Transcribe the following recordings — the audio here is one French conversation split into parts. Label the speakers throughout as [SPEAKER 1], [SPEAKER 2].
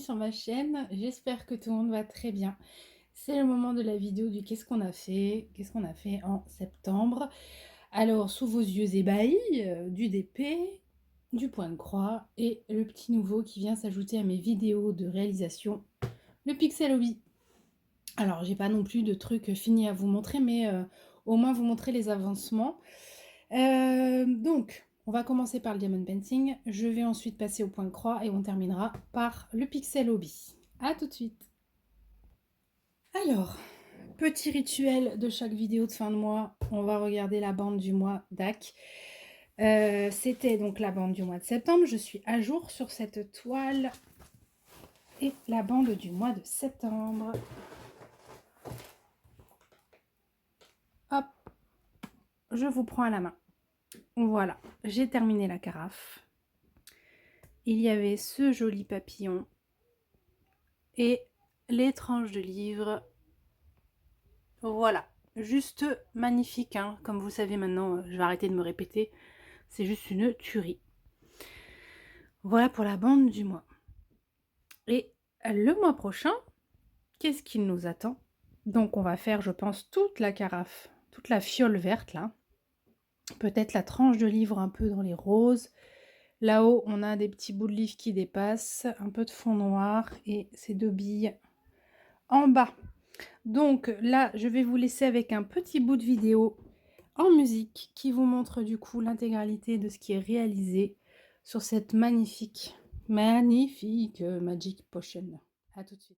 [SPEAKER 1] sur ma chaîne, j'espère que tout le monde va très bien. C'est le moment de la vidéo du qu'est-ce qu'on a fait, en septembre. Alors, sous vos yeux ébahis, du DP, du point de croix et le petit nouveau qui vient s'ajouter à mes vidéos de réalisation, le Pixel Hobby. Alors, j'ai pas non plus de trucs finis à vous montrer, mais au moins vous montrer les avancements. Donc, on va commencer par le Diamond Painting. Je vais ensuite passer au point de croix et on terminera par le Pixel Hobby. A tout de suite. Alors, petit rituel de chaque vidéo de fin de mois. On va regarder la bande du mois d'Ac. C'était donc la bande du mois de septembre. Je suis à jour sur cette toile. Et la bande du mois de septembre. Hop, je vous prends à la main. Voilà, j'ai terminé la carafe. Il y avait ce joli papillon et les tranches de livres. Voilà, juste magnifique, hein. Comme vous savez maintenant, je vais arrêter de me répéter, c'est juste une tuerie. Voilà pour la bande du mois. Et le mois prochain, qu'est-ce qu'il nous attend? Donc on va faire, je pense, toute la carafe, toute la fiole verte là. Peut-être la tranche de livre un peu dans les roses. Là-haut, on a des petits bouts de livre qui dépassent, un peu de fond noir et ces deux billes en bas. Donc là, je vais vous laisser avec un petit bout de vidéo en musique qui vous montre du coup l'intégralité de ce qui est réalisé sur cette magnifique Magic Potion. À tout de suite.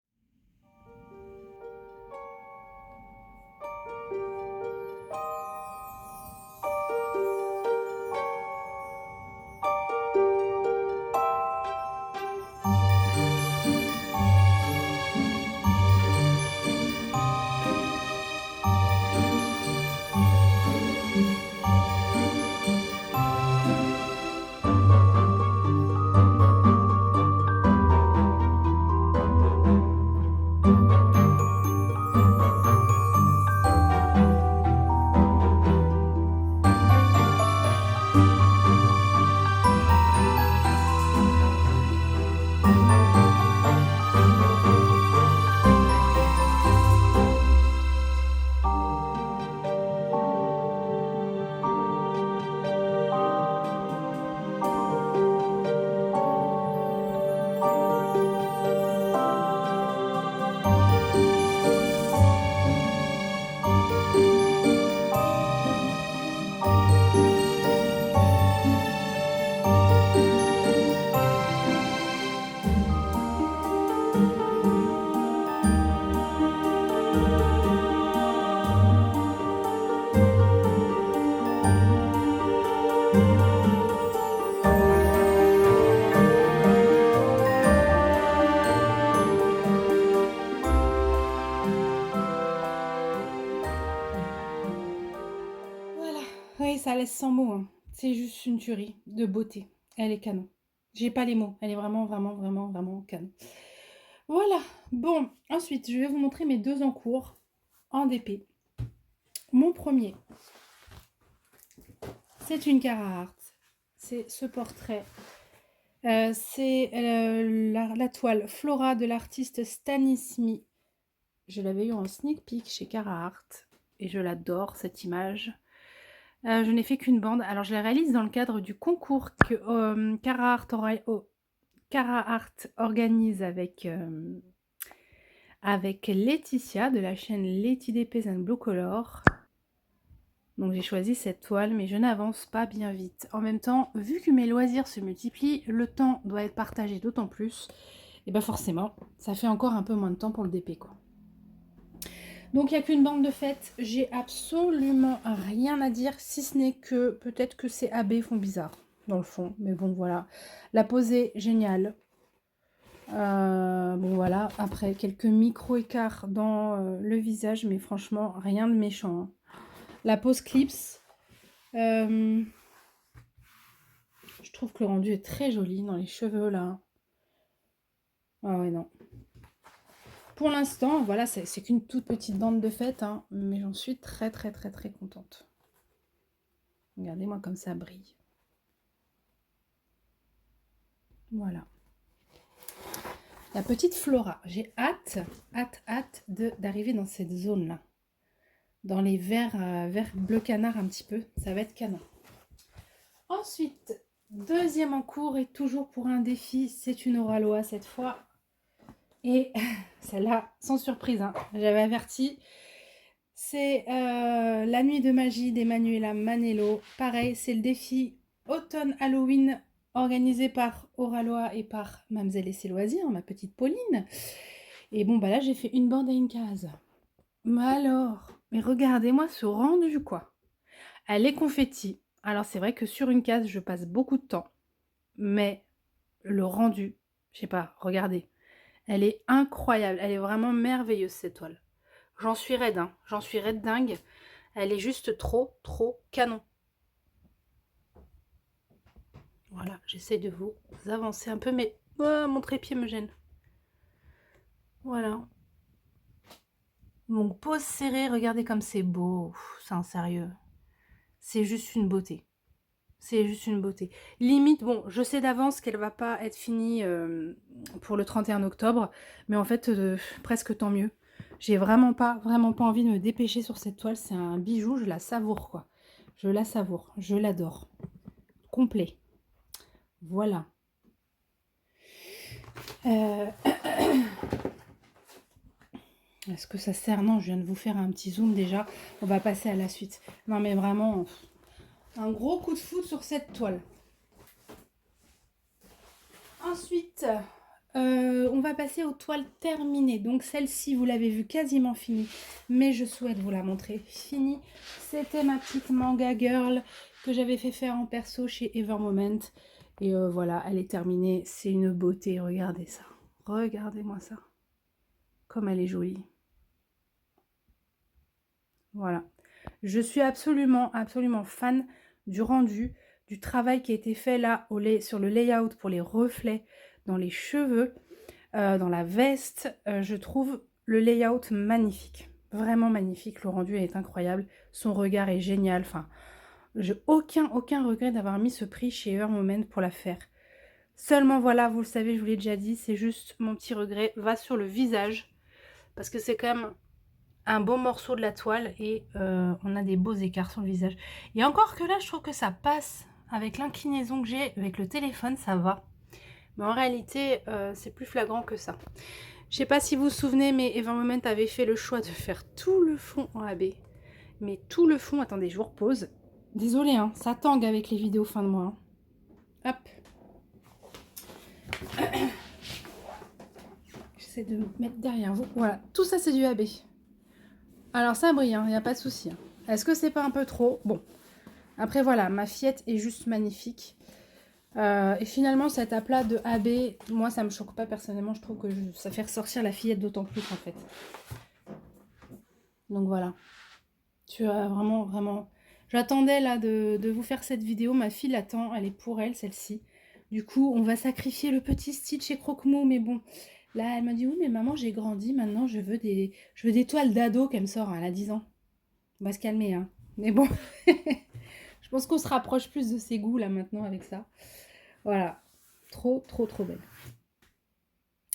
[SPEAKER 1] Voilà, oui, ça laisse sans mots, hein. C'est juste une tuerie de beauté. Elle est canon. J'ai pas les mots. Elle est vraiment, vraiment, vraiment, vraiment canon. Voilà. Bon, ensuite, je vais vous montrer mes deux encours en DP. Mon premier, c'est une Carhartt. C'est ce portrait. C'est la toile Flora de l'artiste Stanismi. Je l'avais eu en sneak peek chez Carhartt et je l'adore cette image. Je n'ai fait qu'une bande. Alors je la réalise dans le cadre du concours que Carhartt organise avec Laetitia de la chaîne Leti DPs and Blue Color. Donc j'ai choisi cette toile, mais je n'avance pas bien vite. En même temps, vu que mes loisirs se multiplient, le temps doit être partagé d'autant plus. Et bien forcément, ça fait encore un peu moins de temps pour le DP, quoi. Donc il n'y a qu'une bande de fête, j'ai absolument rien à dire, si ce n'est que peut-être que ces AB font bizarre dans le fond. Mais bon voilà, la pose est géniale. Bon voilà, après quelques micro-écarts dans le visage, mais franchement rien de méchant, hein. La pose clips, je trouve que le rendu est très joli dans les cheveux là. Ah ouais non. Pour l'instant, voilà, c'est qu'une toute petite bande de fête, hein, mais j'en suis très très très très contente. Regardez-moi comme ça brille. Voilà. La petite Flora. J'ai hâte d'arriver dans cette zone-là. Dans les verts bleu canard un petit peu. Ça va être canon. Ensuite, deuxième en cours et toujours pour un défi. C'est une Oraloa cette fois. Et celle-là, sans surprise, hein, j'avais averti. C'est La nuit de magie d'Emanuela Manello. Pareil, c'est le défi automne Halloween organisé par Oraloa et par Mamzelle et ses loisirs, ma petite Pauline. Et bon, bah là, j'ai fait une bande et une case. Mais alors, mais regardez-moi ce rendu, quoi. Elle est confetti. Alors, c'est vrai que sur une case, je passe beaucoup de temps. Mais le rendu, je sais pas, regardez. Elle est incroyable. Elle est vraiment merveilleuse, cette toile. J'en suis raide, hein. J'en suis raide dingue. Elle est juste trop canon. Voilà, j'essaie de vous avancer un peu, mais mon trépied me gêne. Voilà. Donc, pose serrée, regardez comme c'est beau. C'est un sérieux. C'est juste une beauté. C'est juste une beauté. Limite, bon, je sais d'avance qu'elle va pas être finie pour le 31 octobre, mais en fait, presque tant mieux. J'ai vraiment pas envie de me dépêcher sur cette toile. C'est un bijou, je la savoure, quoi. Je la savoure, je l'adore. Complet. Voilà. Est-ce que ça sert? Non, je viens de vous faire un petit zoom déjà. On va passer à la suite. Non, mais vraiment, un gros coup de foudre sur cette toile. Ensuite, on va passer aux toiles terminées. Donc celle-ci, vous l'avez vue quasiment finie, mais je souhaite vous la montrer finie. C'était ma petite manga girl que j'avais fait faire en perso chez Evermoment. Et voilà, elle est terminée. C'est une beauté, regardez ça. Regardez-moi ça. Comme elle est jolie. Voilà. Je suis absolument fan du rendu, du travail qui a été fait là sur le layout pour les reflets dans les cheveux, dans la veste. Je trouve le layout magnifique. Vraiment magnifique. Le rendu est incroyable. Son regard est génial. Enfin, j'ai aucun regret d'avoir mis ce prix chez Evermoment pour la faire. Seulement voilà, vous le savez, je vous l'ai déjà dit, c'est juste mon petit regret va sur le visage. Parce que c'est quand même un beau morceau de la toile et on a des beaux écarts sur le visage. Et encore que là, je trouve que ça passe avec l'inclinaison que j'ai avec le téléphone, ça va. Mais en réalité, c'est plus flagrant que ça. Je sais pas si vous vous souvenez, mais Evermoment avait fait le choix de faire tout le fond en AB. Mais tout le fond, attendez, je vous repose. Désolée, hein, ça tangue avec les vidéos fin de mois. Hein. Hop. J'essaie de me mettre derrière vous. Voilà, tout ça c'est du AB. Alors ça brille, il n'y a pas de souci. Hein. Est-ce que c'est pas un peu trop? Bon. Après voilà, ma fillette est juste magnifique. Et finalement cet aplat de AB, moi ça me choque pas personnellement. Je trouve que ça fait ressortir la fillette d'autant plus en fait. Donc voilà. Tu as vraiment... J'attendais là de vous faire cette vidéo. Ma fille l'attend, elle est pour elle celle-ci. Du coup, on va sacrifier le petit Stitch et Croque-Mou. Mais bon, là elle m'a dit oui mais maman j'ai grandi. Maintenant je veux des toiles d'ado qu'elle me sort. Elle a 10 ans. On va se calmer hein. Mais bon, je pense qu'on se rapproche plus de ses goûts là maintenant avec ça. Voilà, trop belle.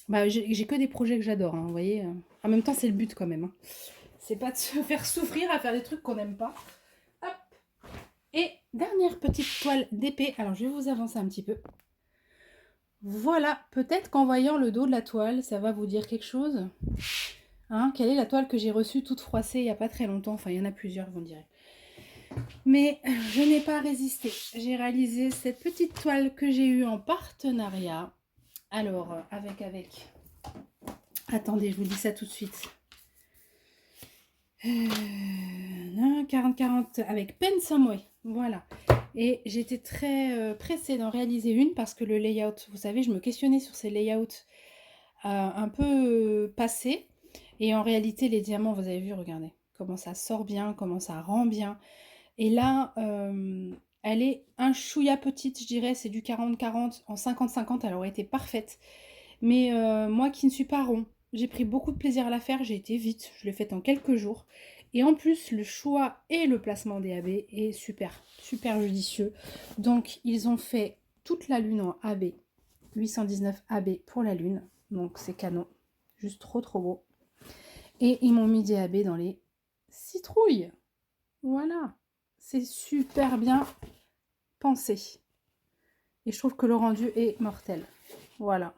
[SPEAKER 1] Bah, j'ai que des projets que j'adore, hein, vous voyez. En même temps, c'est le but quand même. Hein. C'est pas de se faire souffrir à faire des trucs qu'on n'aime pas. Hop. Et dernière petite toile d'épée. Alors, je vais vous avancer un petit peu. Voilà, peut-être qu'en voyant le dos de la toile, ça va vous dire quelque chose. Hein, quelle est la toile que j'ai reçue toute froissée il n'y a pas très longtemps? Enfin, il y en a plusieurs, vous me direz. Mais je n'ai pas résisté. J'ai réalisé cette petite toile que j'ai eue en partenariat. Alors, avec... Attendez, je vous dis ça tout de suite. 40-40 avec Pensomeway. Voilà. Et j'étais très pressée d'en réaliser une parce que le layout, vous savez, je me questionnais sur ces layouts un peu passés. Et en réalité, les diamants, vous avez vu, regardez, comment ça sort bien, comment ça rend bien. Et là, elle est un chouïa petite, je dirais, c'est du 40-40. En 50-50, elle aurait été parfaite. Mais moi qui ne suis pas rond, j'ai pris beaucoup de plaisir à la faire, j'ai été vite, je l'ai faite en quelques jours. Et en plus, le choix et le placement des AB est super judicieux. Donc, ils ont fait toute la lune en AB, 819 AB pour la lune. Donc c'est canon. Juste trop trop beau. Et ils m'ont mis DAB dans les citrouilles. Voilà. C'est super bien pensé. Et je trouve que le rendu est mortel. Voilà.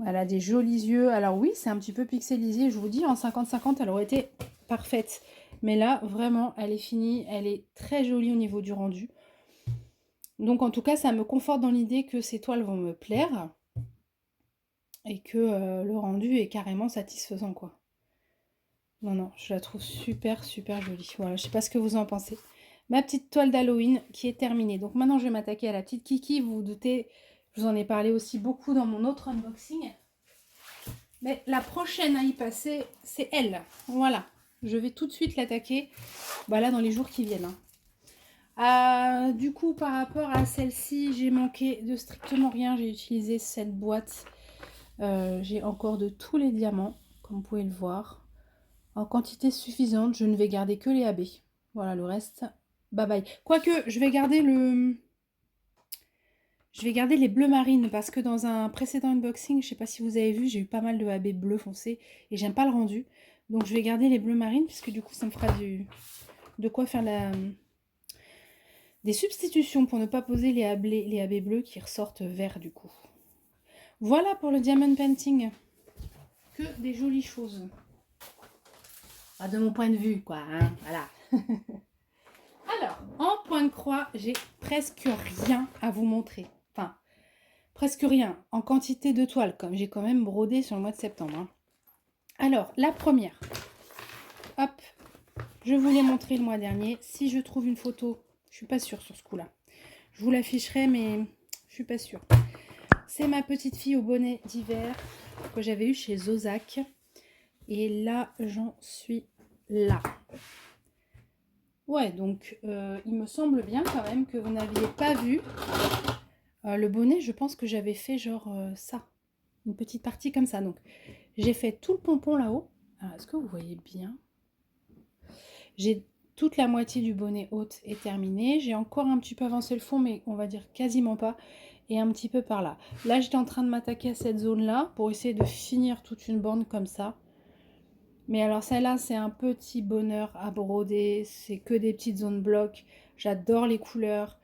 [SPEAKER 1] Elle a des jolis yeux. Alors oui, c'est un petit peu pixelisé. Je vous dis, en 50-50, elle aurait été parfaite. Mais là, vraiment, elle est finie. Elle est très jolie au niveau du rendu. Donc en tout cas, ça me conforte dans l'idée que ces toiles vont me plaire. Et que le rendu est carrément satisfaisant, quoi. Non, non, je la trouve super, super jolie. Voilà, je sais pas ce que vous en pensez. Ma petite toile d'Halloween qui est terminée. Donc maintenant, je vais m'attaquer à la petite Kiki. Vous vous doutez, je vous en ai parlé aussi beaucoup dans mon autre unboxing. Mais la prochaine à y passer, c'est elle. Voilà, je vais tout de suite l'attaquer là dans les jours qui viennent. Du coup, par rapport à celle-ci, j'ai manqué de strictement rien. J'ai utilisé cette boîte. J'ai encore de tous les diamants, comme vous pouvez le voir. En quantité suffisante, je ne vais garder que les AB. Voilà, le reste, bye bye. Quoique, je vais garder les bleus marines parce que dans un précédent unboxing, je ne sais pas si vous avez vu, j'ai eu pas mal de AB bleu foncé et j'aime pas le rendu. Donc je vais garder les bleus marines puisque du coup ça me fera de quoi faire des substitutions pour ne pas poser les AB bleus qui ressortent verts du coup. Voilà pour le diamond painting. Que des jolies choses. De mon point de vue quoi, hein, voilà. Alors, en point de croix, j'ai presque rien à vous montrer. Enfin, presque rien. En quantité de toiles, comme j'ai quand même brodé sur le mois de septembre. Hein. Alors, la première. Hop, je vous l'ai montré le mois dernier. Si je trouve une photo, je suis pas sûre sur ce coup-là. Je vous l'afficherai, mais je suis pas sûre. C'est ma petite fille au bonnet d'hiver que j'avais eu chez Zozac. Et là, j'en suis là. Ouais, donc il me semble bien quand même que vous n'aviez pas vu le bonnet. Je pense que j'avais fait genre ça, une petite partie comme ça. Donc j'ai fait tout le pompon là-haut. Alors est-ce que vous voyez bien? J'ai toute la moitié du bonnet haute est terminée. J'ai encore un petit peu avancé le fond, mais on va dire quasiment pas. Et un petit peu par là. Là, j'étais en train de m'attaquer à cette zone-là pour essayer de finir toute une bande comme ça. Mais alors celle-là, c'est un petit bonheur à broder. C'est que des petites zones blocs. J'adore les couleurs.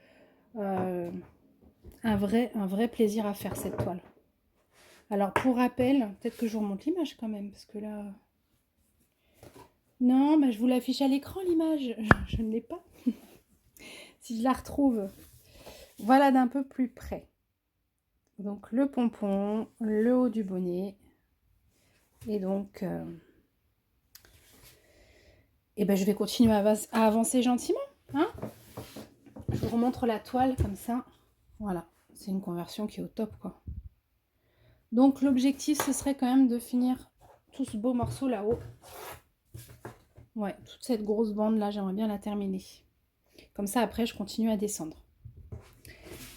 [SPEAKER 1] Un vrai plaisir à faire cette toile. Alors pour rappel, peut-être que je vous remonte l'image quand même. Parce que là... Non, je vous l'affiche à l'écran l'image. Je ne l'ai pas. Si je la retrouve. Voilà d'un peu plus près. Donc le pompon, le haut du bonnet. Et donc... je vais continuer à avancer gentiment. Hein, je vous remontre la toile comme ça. Voilà, c'est une conversion qui est au top quoi. Donc l'objectif ce serait quand même de finir tout ce beau morceau là-haut. Ouais, toute cette grosse bande là, j'aimerais bien la terminer. Comme ça après je continue à descendre.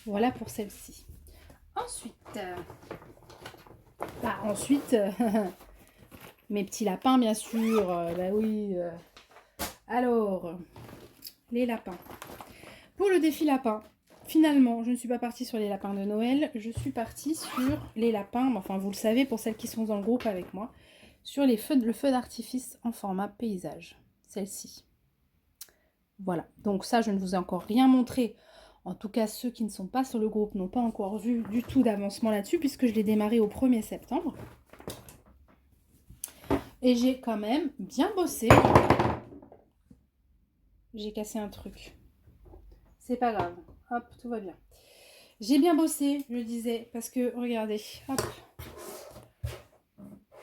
[SPEAKER 1] Voilà pour celle-ci. Ensuite, mes petits lapins bien sûr. Bah oui. Alors, les lapins. Pour le défi lapin, finalement, je ne suis pas partie sur les lapins de Noël. Je suis partie sur les lapins, enfin vous le savez pour celles qui sont dans le groupe avec moi, sur le feu d'artifice en format paysage. Celle-ci. Voilà, donc ça je ne vous ai encore rien montré. En tout cas, ceux qui ne sont pas sur le groupe n'ont pas encore vu du tout d'avancement là-dessus puisque je l'ai démarré au 1er septembre. Et j'ai quand même bien bossé. J'ai cassé un truc. C'est pas grave. Hop, tout va bien. J'ai bien bossé, je disais, parce que, regardez, hop.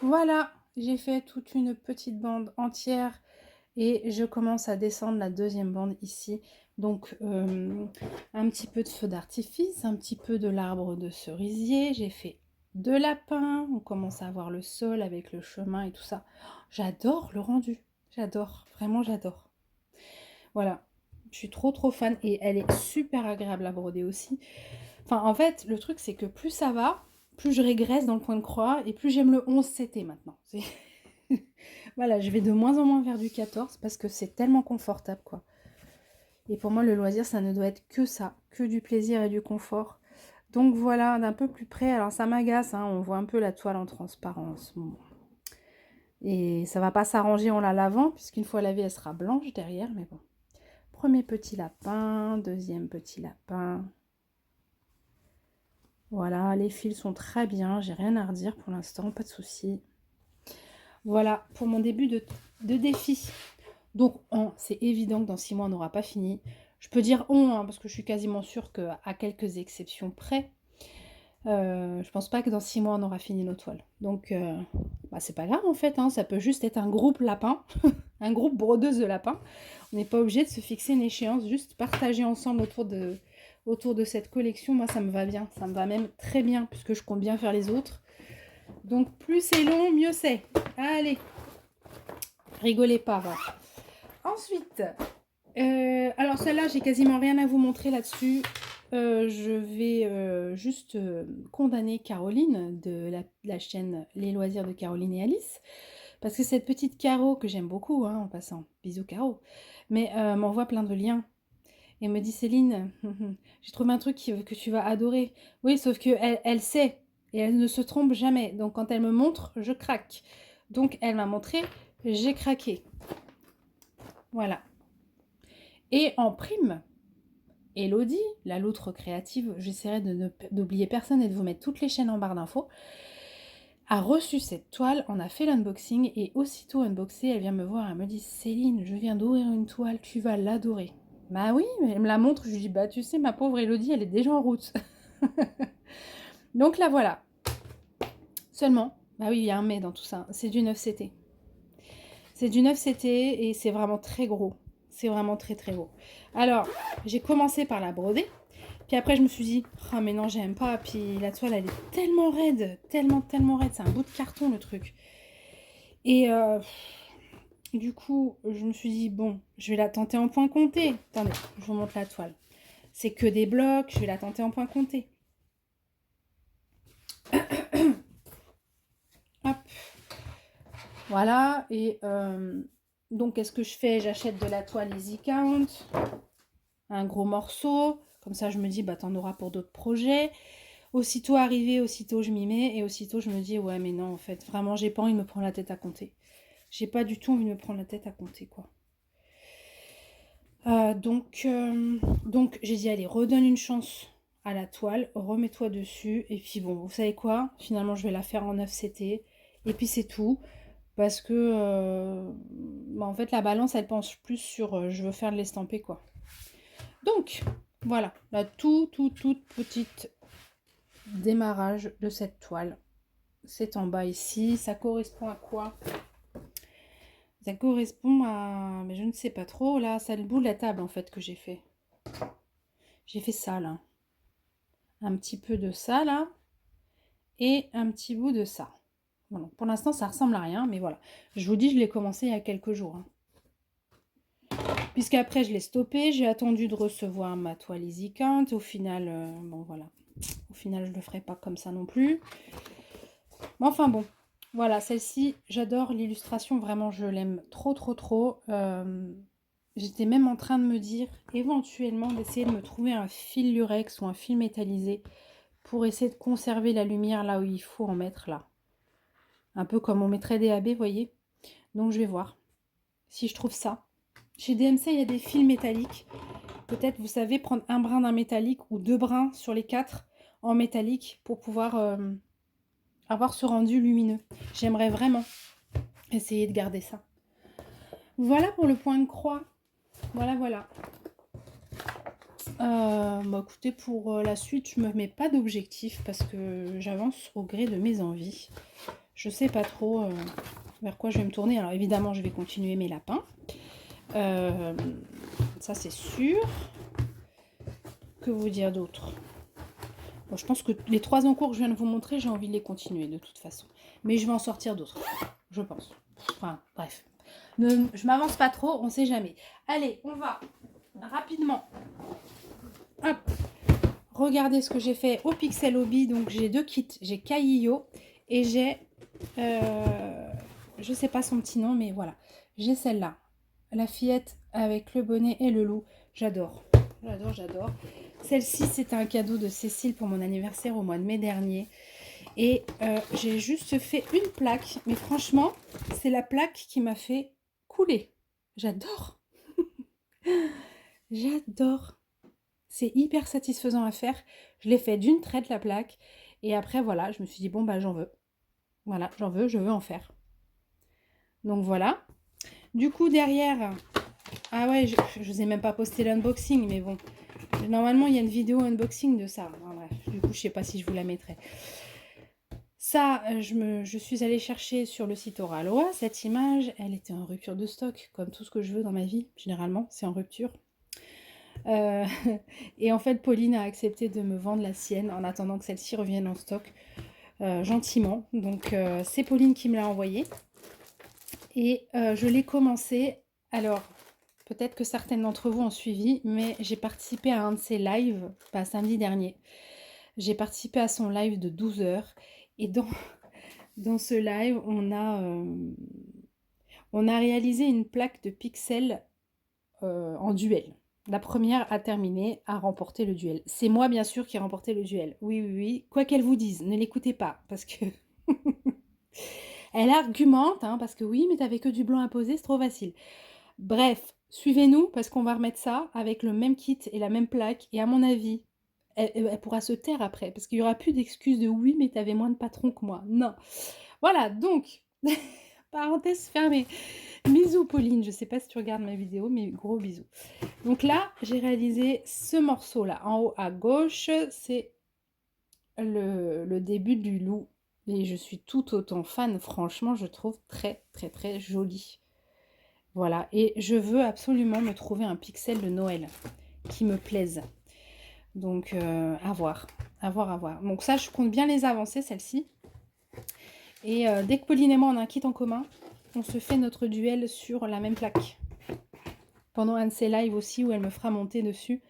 [SPEAKER 1] Voilà, j'ai fait toute une petite bande entière et je commence à descendre la deuxième bande ici. Donc, un petit peu de feu d'artifice, un petit peu de l'arbre de cerisier. J'ai fait 2 lapins. On commence à voir le sol avec le chemin et tout ça. J'adore le rendu. J'adore, vraiment j'adore. Voilà, je suis trop fan et elle est super agréable à broder aussi. Enfin, en fait, le truc, c'est que plus ça va, plus je régresse dans le point de croix et plus j'aime le 11 CT maintenant. Voilà, je vais de moins en moins vers du 14 parce que c'est tellement confortable, quoi. Et pour moi, le loisir, ça ne doit être que ça, que du plaisir et du confort. Donc voilà, d'un peu plus près. Alors ça m'agace, hein, on voit un peu la toile en transparence. Bon. Et ça va pas s'arranger en la lavant, puisqu'une fois lavée, elle sera blanche derrière, mais bon. Premier petit lapin, deuxième petit lapin. Voilà, les fils sont très bien, j'ai rien à redire pour l'instant, pas de souci. Voilà, pour mon début de défi. Donc, c'est évident que dans 6 mois, on n'aura pas fini. Je peux dire hein, parce que je suis quasiment sûre qu'à quelques exceptions près, je pense pas que dans 6 mois, on aura fini nos toiles. Donc, c'est pas grave en fait, hein, ça peut juste être un groupe lapin, un groupe brodeuse de lapin. On n'est pas obligé de se fixer une échéance, juste partager ensemble autour de cette collection. Moi, ça me va bien, ça me va même très bien, puisque je compte bien faire les autres. Donc, plus c'est long, mieux c'est. Allez, rigolez pas, voilà. Ensuite, alors celle-là, j'ai quasiment rien à vous montrer là-dessus. Je vais juste condamner Caroline de la chaîne Les Loisirs de Caroline et Alice. Parce que cette petite Caro, que j'aime beaucoup, hein, en passant, bisous Caro, mais m'envoie plein de liens. Et me dit, Céline, j'ai trouvé un truc que tu vas adorer. Oui, sauf qu'elle elle sait, et elle ne se trompe jamais. Donc quand elle me montre, je craque. Donc elle m'a montré, j'ai craqué. Voilà. Et en prime, Elodie, la loutre créative, j'essaierai d'oublier personne et de vous mettre toutes les chaînes en barre d'infos, a reçu cette toile, on a fait l'unboxing et aussitôt unboxée, elle vient me voir, elle me dit, Céline, je viens d'ouvrir une toile, tu vas l'adorer. Bah oui, mais elle me la montre, je lui dis, bah tu sais, ma pauvre Elodie, elle est déjà en route. Donc là voilà. Seulement, bah oui, il y a un mais dans tout ça, c'est du 9CT. C'est du 9CT et c'est vraiment très gros. C'est vraiment très très gros. Alors, j'ai commencé par la broder. Puis après, je me suis dit, ah mais non, j'aime pas. Puis la toile, elle est tellement raide. Tellement, tellement raide. C'est un bout de carton, le truc. Et du coup, je me suis dit, bon, je vais la tenter en point compté. Attendez, je vous montre la toile. C'est que des blocs. Je vais la tenter en point compté. Hop. Voilà. Et donc, qu'est-ce que je fais? J'achète de la toile Easy Count. Un gros morceau. Comme ça, je me dis, bah, t'en auras pour d'autres projets. Aussitôt arrivé, aussitôt je m'y mets. Et aussitôt, je me dis, ouais, mais non, en fait, vraiment, j'ai pas envie de me prendre la tête à compter. J'ai pas du tout envie de me prendre la tête à compter, quoi. Donc j'ai dit, allez, redonne une chance à la toile, remets-toi dessus. Et puis bon, vous savez quoi? Finalement, je vais la faire en 9CT. Et puis c'est tout. Parce que, en fait, la balance, elle penche plus sur je veux faire de l'estampé, quoi. Donc, voilà, la toute petite démarrage de cette toile. C'est en bas ici. Ça correspond à quoi? Ça correspond à... Mais je ne sais pas trop. Là, c'est le bout de la table, en fait, que j'ai fait. J'ai fait ça, là. Un petit peu de ça, là. Et un petit bout de ça. Voilà. Pour l'instant, ça ressemble à rien, mais voilà. Je vous dis, je l'ai commencé il y a quelques jours. Hein. Puisqu'après, je l'ai stoppé. J'ai attendu de recevoir ma toile Easy Count. Au final, bon, voilà. Au final, je ne le ferai pas comme ça non plus. Mais enfin, bon. Voilà, celle-ci, j'adore l'illustration. Vraiment, je l'aime trop. J'étais même en train de me dire, éventuellement, d'essayer de me trouver un fil lurex ou un fil métallisé pour essayer de conserver la lumière là où il faut en mettre là. Un peu comme on mettrait des AB, vous voyez. Donc, je vais voir si je trouve ça. Chez DMC, il y a des fils métalliques. Peut-être, vous savez, prendre un brin d'un métallique ou 2 brins sur les 4 en métallique pour pouvoir avoir ce rendu lumineux. J'aimerais vraiment essayer de garder ça. Voilà pour le point de croix. Voilà. Bah écoutez, pour la suite, je me mets pas d'objectif parce que j'avance au gré de mes envies. Je sais pas trop vers quoi je vais me tourner. Alors évidemment, je vais continuer mes lapins. Ça c'est sûr. Que vous dire d'autre? Bon, je pense que les 3 encours que je viens de vous montrer, j'ai envie de les continuer de toute façon. Mais je vais en sortir d'autres, je pense. Enfin, bref. Je m'avance pas trop, on sait jamais. Allez, on va rapidement. Hop. Regardez ce que j'ai fait au Pixel Hobby. Donc j'ai 2 kits. J'ai Caillio et j'ai... je sais pas son petit nom, mais voilà. J'ai celle-là. La fillette avec le bonnet et le loup. J'adore. J'adore, j'adore. Celle-ci, c'était un cadeau de Cécile pour mon anniversaire au mois de mai dernier. Et j'ai juste fait une plaque. Mais franchement, c'est la plaque qui m'a fait couler. J'adore. J'adore. C'est hyper satisfaisant à faire. Je l'ai fait d'une traite, la plaque. Et après, voilà, je me suis dit, bon, bah, j'en veux. Voilà, j'en veux, je veux en faire. Donc, voilà. Du coup, derrière... Ah ouais, je vous ai même pas posté l'unboxing, mais bon. Normalement, il y a une vidéo unboxing de ça. Ah, bref, du coup, je sais pas si je vous la mettrai. Ça, je suis allée chercher sur le site Oraloa. Cette image, elle était en rupture de stock, comme tout ce que je veux dans ma vie. Généralement, c'est en rupture. Et en fait, Pauline a accepté de me vendre la sienne en attendant que celle-ci revienne en stock gentiment. Donc, c'est Pauline qui me l'a envoyée. Et je l'ai commencé. Alors, peut-être que certaines d'entre vous ont suivi, mais j'ai participé à un de ses lives, pas samedi dernier. J'ai participé à son live de 12 heures. Et dans ce live, on a réalisé une plaque de pixels en duel. La première a terminé, a remporté le duel. C'est moi, bien sûr, qui ai remporté le duel. Oui, oui, oui. Quoi qu'elle vous dise, ne l'écoutez pas, parce que... Elle argumente, hein, parce que oui, mais t'avais que du blanc à poser, c'est trop facile. Bref, suivez-nous, parce qu'on va remettre ça avec le même kit et la même plaque. Et à mon avis, elle pourra se taire après, parce qu'il n'y aura plus d'excuses de oui, mais t'avais moins de patrons que moi. Non. Voilà, donc, parenthèse fermée. Bisous Pauline, je sais pas si tu regardes ma vidéo, mais gros bisous. Donc là, j'ai réalisé ce morceau-là. En haut à gauche, c'est le début du loup. Et je suis tout autant fan, franchement, je trouve très très très joli. Voilà, et je veux absolument me trouver un pixel de Noël qui me plaise. Donc, à voir, à voir, à voir. Donc ça, je compte bien les avancer, celle-ci. Et dès que Pauline et moi, on a un kit en commun, on se fait notre duel sur la même plaque. Pendant un de ses lives aussi, où elle me fera monter dessus.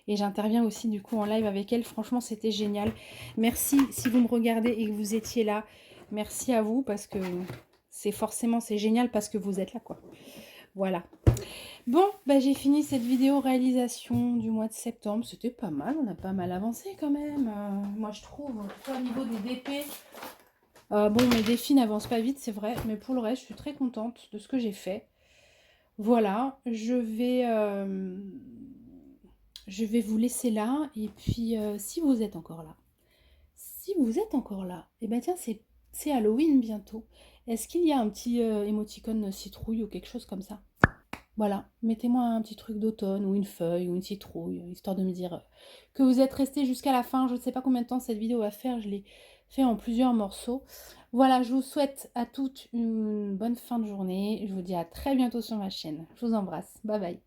[SPEAKER 1] Et j'interviens aussi du coup en live avec elle. Franchement, c'était génial. Merci si vous me regardez et que vous étiez là. Merci à vous parce que c'est génial parce que vous êtes là, quoi. Voilà. Bon, bah, j'ai fini cette vidéo réalisation du mois de septembre. C'était pas mal, on a pas mal avancé quand même. Moi, je trouve, en tout cas au niveau des DP. Bon, mes défis n'avancent pas vite, c'est vrai. Mais pour le reste, je suis très contente de ce que j'ai fait. Voilà, je vais vous laisser là. Et puis, si vous êtes encore là, et ben tiens, c'est Halloween bientôt. Est-ce qu'il y a un petit émoticône citrouille ou quelque chose comme ça? Voilà, mettez-moi un petit truc d'automne ou une feuille ou une citrouille, histoire de me dire que vous êtes resté jusqu'à la fin. Je ne sais pas combien de temps cette vidéo va faire, je l'ai fait en plusieurs morceaux. Voilà, je vous souhaite à toutes une bonne fin de journée. Je vous dis à très bientôt sur ma chaîne. Je vous embrasse. Bye bye.